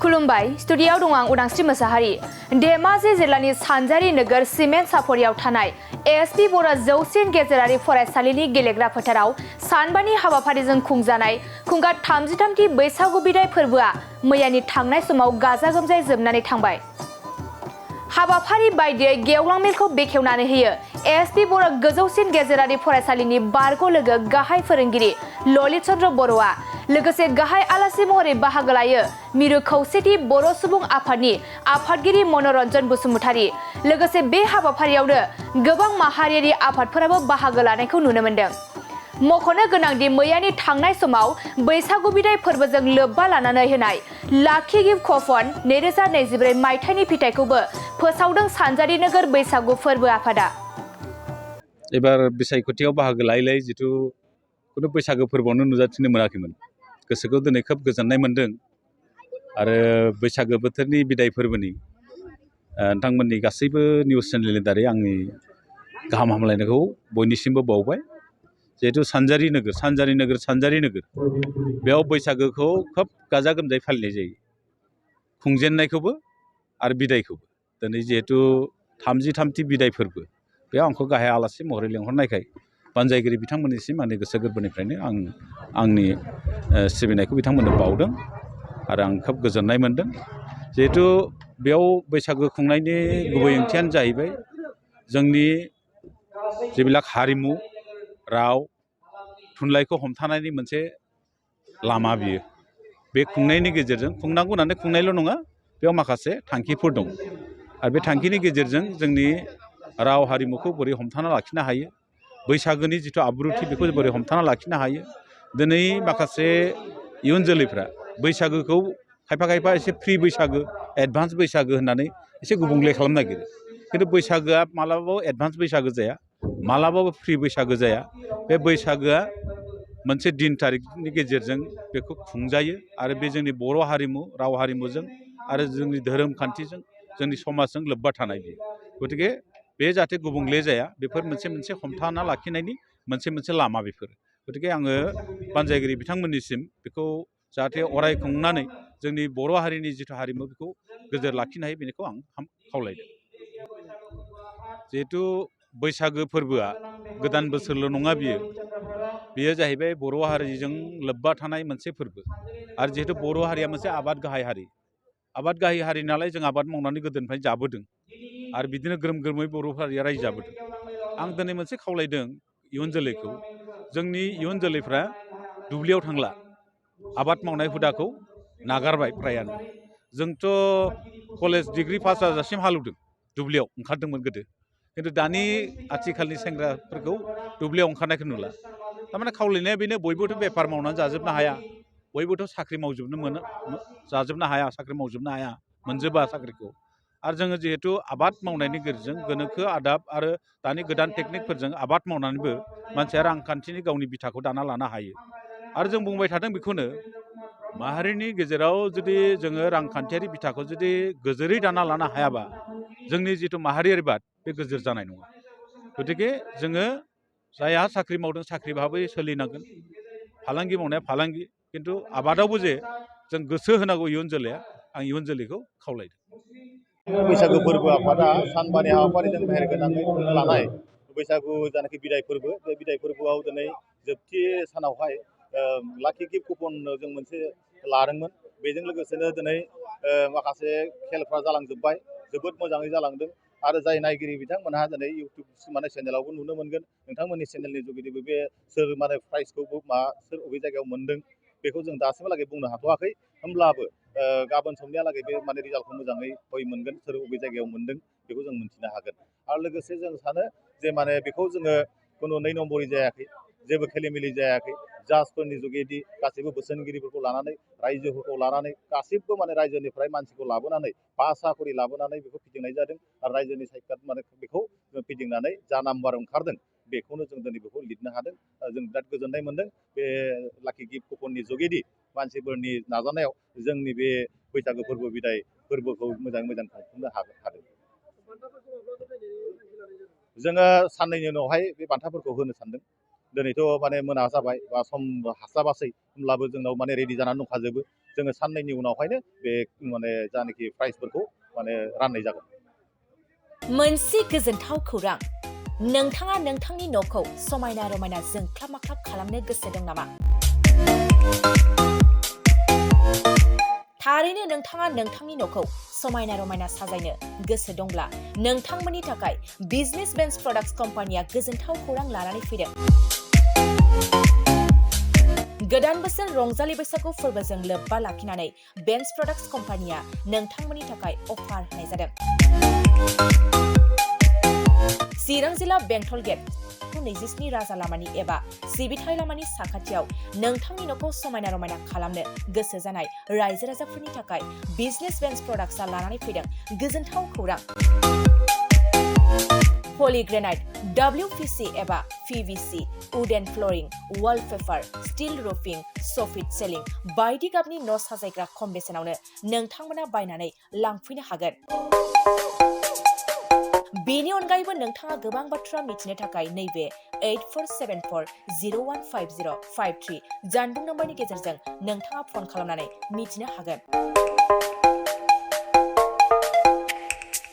खुलुमबाय स्टुडियाव दं आं उदांस्रि मोसाहारि धेमाजि जिल्लानि सानजारि नोगोर सिमेन्ट सापरियाव थानाय एएसपि बर' जौसिन गेजेरारि फरायसालिनि गेलेग्रा फोथाराव सानबानि हाबाफारिजों खुंजानाय खुंगा 33थि बैसागु बिदाय फोरबोआ मैयानि थांनाय समाव गाजा गोमजायै जोबनानै थांबाय। हाबाफारि बायदियै गेवलां मेलखौ बेखेवनानै होयो एएसपि बर' गोजौसिन गेजेरारि फरायसालिनि बारग' लोगो गाहाय फोरोंगिरि ललित चन्द्र बर'आ लोगोसे गाहाय आलासि महरै बाहागो लायो मिरु खौसेथि बर' सुबुं आफादनि आफादगिरि मनरन्जन बसुमतारी। लोगोसे बे हाबाफारियावनो गोबां माहारियारि आफादफोराबो बाहागो लानायखौ नुनो मोन्दों। मख'नो गोनांदि मैयानि थांनाय समाव बैसागु बिदाय फोरबोजों लोब्बा लानानै होनाय लाखि गिफ्ट कपन 2024 मायथाइनि फिथाइखौबो फोसावदों सानजारि नोगोर बैसागु फोरबो आफादा। एबार बिसायख'थियाव बाहागो लायै जिथु खुनु बैसागो फोरबोआवनो नुजाथिनो मोनाखैमोन। गोसोखौ दिनै खोब गोजोननाय मोन्दों आरो बैसागो बोथोरनि बिदाय फोरबोनि नोंथांमोननि गासैबो निउस चेनेलनि दारै आंनि गाहाम हामलायनायखौ बयनिसिमबो बावबाय। जिहेतु सानजारि नोगोर बेयाव बैसागोखौ खोब गाजा गोमजायै फालिनाय जायो, खुंजेननायखौबो आरो बिदायखौबो। दिनै जिहेतु 33थि बिदाय फोरबो, बेयाव आंखौ गाहाय आलासि महरै लेंहरनायखाय बानजायगिरि बिथांमोननिसिम आंनि गोसो गोरबोनिफ्रायनो आंनि सिबिनायखौ बिथांमोननो बावदों आरो आं खोब गोजोननाय मोन्दों। जिहेतु बेयाव बैसागो खुंनायनि गुबै ओंथियानो जाहैबाय जोंनि जेবিলাক हारिमु, राव, थुनलाइखौ हमथानायनि मोनसे लामा बियो। बे खुंनायनि गेजेरजों खुंनांगौ होननानै खुंनायल' नङा, बेयाव माखासे थांखिफोर दं आरो बे थांखिनि गेजेरजों जोंनि राव हारिमुखौ बोरै हमथाना लाखिनो हायो, बैसागोनि जिथु आब्रुथि बेखौ बोरै हमथाना लाखिनो हायो। दिनै माखासे इयुन जोलैफ्रा बैसागोखौ खायफा एसे फ्रि बैसागो, एडभान्स बैसागो होननानै एसे गुबुंले खालामनो नागिरो। खिन्थु बैसागोआ मालाबाबो एडभान्स बैसागो जाया, मालाबाबो फ्रि बैसागो जाया। बे बैसागोआ मोनसे दिन थारिखनि गेजेरजों बेखौ खुंजायो आरो बे जोंनि बर' हारिमु, राव हारिमुजों आरो जोंनि धोरोम खान्थिजों, जोंनि समाजजों लोब्बा थानाय बियो। गतिके बे जाहाथे गुबुंले जाया, बेफोर मोनसे हमथाना लाखिनायनि मोनसे लामा बेफोर। गतिके आङो बानजायगिरि बिथांमोननिसिम बेखौ जाहाथे अराय खुंनानै जोंनि बर' हारिनि जिथु हारिमु बेखौ गोजोर लाखिनो हायो, बेनिखौ आं खावलायदों। जिहेतु बैसागो फोरबोआ गोदान बोसोरल' नङा, बियो जाहैबाय बर' हारिजों लोब्बा थानाय मोनसे फोरबो। आरो जिहेतु बर' हारिया मोनसे आबाद गाहाय हारि नालाय जों आबाद मावनानै गोदोनिफ्रायनो जाबोदों आरो बिदिनो ग्रोम ग्रोमै बर' हारिया रायजो जाबोदों। आं दिनै मोनसे खावलायदों इयुन जोलैखौ, जोंनि इयुन जोलैफ्रा दुब्लियाव थांला, आबाद मावनाय हुदाखौ नागारबाय फ्रायानो। जोंथ' कलेज डिग्री पास जाजासिम हालेवदों, दुब्लियाव ओंखारदोंमोन गोदो। खिन्थु दानि आथिखालनि सेंग्राफोरखौ दुब्लियाव ओंखारनायखौ नुला। थारमाने खावलायनाया बेनो, बयबोथ' बेफार मावनानै जाजोबनो हाया, बयबोथ' साख्रि मावजोबनो हाया, मोनजोबा साख्रिखौ। आरो जोङो जिहेतु आबाद मावनायनि गेजेरजों गोनोखो आदाब आरो दानि गोदान टेकनिकफोरजों आबाद मावनानैबो मानसिया रांखान्थिनि गावनि बिथाखौ दाना लानो हायो। आरो जों बुंबाय थादों बेखौनो, माहारिनि गेजेराव जुदि जोङो रांखान्थियारि बिथाखौ जुदि गोजोरै दाना लानो हायाबा, जोंनि जिथु माहारियारि बाद बे गोजोर जानाय नङा। गतिके जोङो जायहा साख्रि मावदों साख्रि भाबै सोलिनांगोन, फालांगि मावनाया फालांगि, खिन्थु आबादावबो जे जों गोसो होनांगौ इयुन जोलैया, आं इयुन जोलैखौ खावलायदों। बैसागु फोरबो आफादा सानबानि हाबाफारिजों मेहेरगोनाङै खुंनो लानाय बैसागु जानाखि बिदाय फोरबो, बे बिदाय फोरबोआव दिनै जोबथि सानावहाय लाखि गिफ्ट कुपन जों मोनसे लादोंमोन। बेजों लोगोसेनो दिनै माखासे खेलफ्रा जालांजोब्बाय, जोबोद मोजाङै जालांदों। आरो जाय नायगिरि बिथांमोनहा दिनै इउटुब चेनेलावबो नुनो मोनगोन, नोंथांमोननि चेनेलनि जुगिदिबो बे सोर प्राइजखौ सोर बबे जायगायाव मोन्दों बेखौ जों दासिमहालागै बुंनो हाथ'वाखै। होमब्लाबो गाबोन समनिहालागै बे रिजाल्टखौ मोजाङै मोनगोन, सोर बबे जायगायाव मोन्दों बेखौ जों मिन्थिनो हागोन। आरो लोगोसे जों सानो जे बेखौ जोङो खुनु 2 नम्बरि जायाखै, जेबो खेलिमेलि जायाखै। जाजफोरनि जुगेदि गासैबो बोसोनगिरिफोरखौ लानानै, रायजोफोरखौ लानानै, गासिबो रायजोनिफ्राय मानसिखौ लाबोनानै, 5 साखरि लाबोनानै बेखौ फिदिंनाय जादों। आरो रायजोनि बेखौ फिदिंनानै जा नाम्बार ओंखारदों बेखौनो जों दिनै बेखौ लिरनो हादों। जों बिराद गोजोननाय मोन्दों। बे लाखि गिफ्ट कुपननि जुगेदि मानसिफोरनि नाजानायाव जोंनि बे बैसागो फोरबो बिदाय फोरबोखौ मोजाङै मोजां खुंफुंनो हादों। जोङो साननैनि उनावहाय बे बान्थाफोरखौ होनो सानदों। दिनैथ' मोना जाबाय बा सम हास्लाबासै, होमब्लाबो जोंनाव रेडि जानानै दंखाजोबो। जोङो साननैनि उनावहायनो बे माने जानाखि प्राइजफोरखौ माने राननाय जागोन। मोनसे गोजोनथाव खौरां, नोंथाङा नोंथांनि न'खौ समायना रमायना जोंख्लाब माख्लाब खालामनो गोसो दं नामा? थारैनो नोंथाङा नोंथांनि न'खौ समायना रमायना साजायनो गोसो दंब्ला नोंथांमोननि थाखाय बिजनेस बेन्स प्रडाक्ट्स कम्पानिया गोजोनथाव खौरां लानानै फैदों। गोदान बोसोर रंजालि बैसागु फोरबोजों लोब्बा लाखिनानै बेन्स प्रडाक्ट्स कम्पानिया नोंथांमोननि थाखाय अफार होनाय जादों। चिरां जिल्ला बेंटल गेट 27 राजा लामानि एबा सिबिथाय लामानि साखाथियाव नोंथांनि न'खौ समायना रमायना खालामनो गोसो जानाय रायजो राजाफोरनि थाखाय बिजनेस बेन्स प्रडाक्ट्सआ लानानै फैदों गोजोनथाव खौरां। पलिग्रेनाइट, WPC एबा PVC, wooden flooring, wallpaper, steel roofing, soffit ceiling बायदि गाबनि न' साजायग्रा खम बेसेनावनो नोंथांमोना बायनानै लांफैनो हागोन। बेनि अनगायैबो नोंथाङा गोबां बाथ्रा मिथिनो थाखाय नैबे 8474015053 जानबुं नम्बरनि गेजेरजों नोंथाङा फन खालामनानै मिथिनो हागोन।